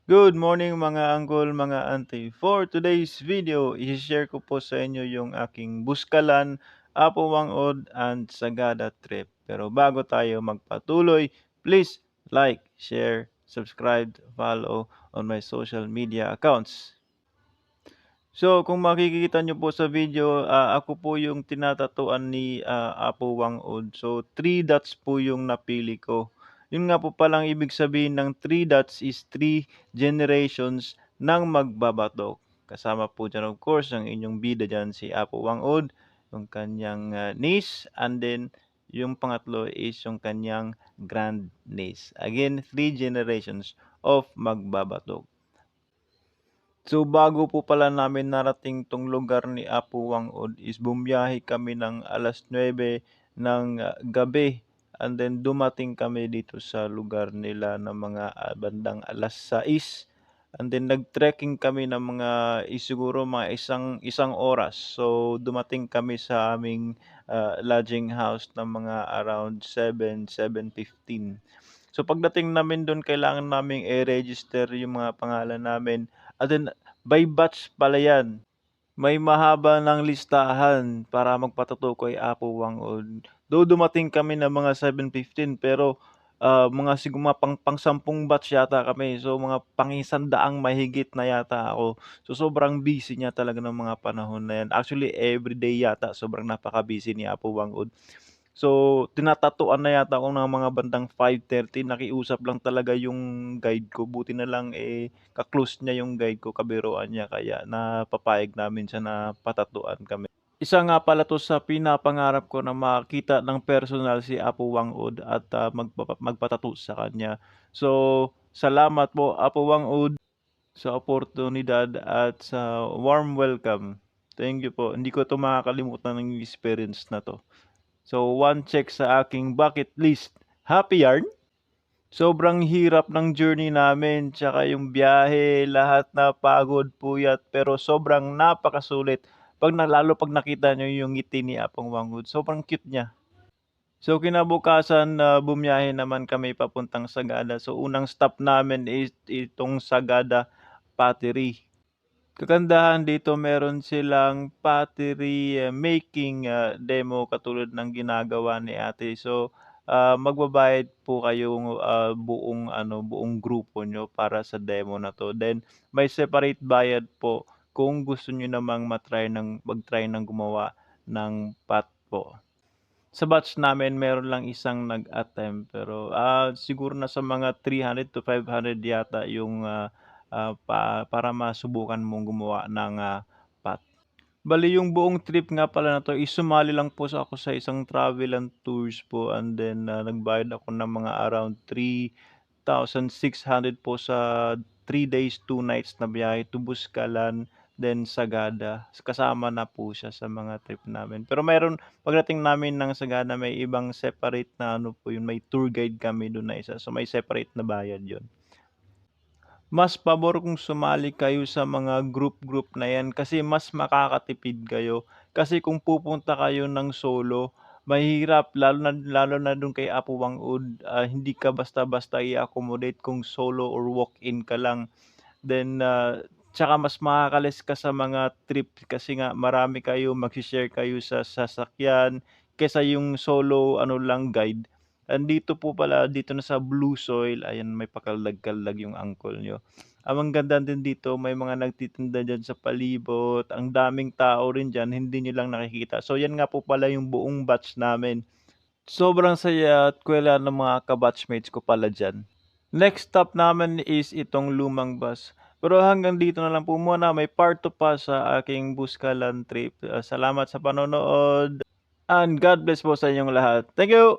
Good morning mga uncle, mga auntie. For today's video, i-share ko po sa inyo yung aking Buskalan, Apo Wangod, and Sagada trip. Pero bago tayo magpatuloy, please like, share, subscribe, follow on my social media accounts. So, kung makikita nyo po sa video, ako po yung tinatatuan ni Apo Wang-od. So, 3 dots po yung napili ko. Yun nga po palang ibig sabihin ng 3 dots is 3 generations ng magbabatok. Kasama po dyan of course ang inyong bida dyan si Apo Wang-od, yung kanyang niece, and then yung pangatlo is yung kanyang grand niece. Again, 3 generations of magbabatok. So bago po pala namin narating 'tong lugar ni Apo Wang-od is bumiyahe kami ng 9:00 ng gabi, and then dumating kami dito sa lugar nila ng mga bandang 6:00, and then nag-trekking kami ng mga siguro mga isang isang oras. So dumating kami sa aming lodging house ng mga around 7:15. So pagdating namin dun kailangan naming i-register yung mga pangalan namin, and then by batch pala 'yan. May mahaba ng listahan para magpa-tattoo kay Apo Wang-od. Though dumating kami ng mga 7:15 pero, mga mga pang-10 batch yata kami. So mga pang-100 mahigit na yata ako. So sobrang busy niya talaga ng mga panahon na 'yan. Actually everyday yata sobrang napaka-busy ni Apo Wang-od. So, tinatatuan na yata ako ng mga bandang 5:30, nakiusap lang talaga yung guide ko, buti na lang, ka-close niya yung guide ko, kabiruan niya, kaya napapayag namin siya na patatuan kami. Isa nga pala 'to sa pinapangarap ko na makita ng personal si Apo Wang-od at magpa-tattoo sa kanya. So, salamat po Apo Wang-od sa oportunidad at sa warm welcome. Thank you po, hindi ko 'to makakalimutan ng experience na 'to. So, one check sa aking bucket list. Happy yarn? Sobrang hirap ng journey namin, tsaka yung biyahe, lahat na pagod, puyat, pero sobrang napakasulit. Lalo pag nakita nyo yung ngiti ni Apong Wangud, sobrang cute niya. So kinabukasan na bumiyahe naman kami papuntang Sagada. So unang stop namin is itong Sagada Pottery. Kagandahan dito meron silang pottery, making, demo katulad ng ginagawa ni ate. So, magbabayad po kayong, buong grupo niyo para sa demo na 'to. Then may separate bayad po kung gusto niyo namang mag-try ng gumawa ng pot po. Sa batch namin meron lang isang nag-attempt pero, siguro nasa mga 300 to 500 yata yung, para masubukan mong gumawa ng, pot. Bale yung buong trip nga pala na 'to is sumali lang po ako sa isang travel and tours po, and then, nagbayad ako ng mga around 3,600 po sa 3 days, 2 nights na biyahe to Buskalan, then Sagada. Kasama na po siya sa mga trip namin. Pero pagdating namin ng Sagada may ibang separate na ano po yun, may tour guide kami dun na isa. So may separate na bayad yun. Mas pabor kung sumali kayo sa mga group-group na 'yan kasi mas makakatipid kayo. Kasi kung pupunta kayo ng solo, mahirap lalo na dun kay Apo Wang-od, hindi ka basta-basta i-accommodate kung solo or walk-in ka lang. Then, tsaka mas makaka-less ka sa mga trip kasi nga marami kayo, magse-share kayo sa sasakyan kaysa yung solo ano lang guide. Andito po pala dito na sa Blue Soil, ayan may pakaldag-kaldag yung uncle niyo. Ang ganda din dito may mga nagtitinda diyan sa palibot, ang daming tao rin diyan, hindi niyo lang nakikita. So yan nga po pala yung buong batch namin. Sobrang saya at kuwela ng mga ka-batchmates ko pala diyan. Next stop naman is itong lumang bus. Pero hanggang dito na lang po muna, may part 2 pa sa aking Buskalan trip. Salamat sa panonood and God bless po sa inyong lahat. Thank you!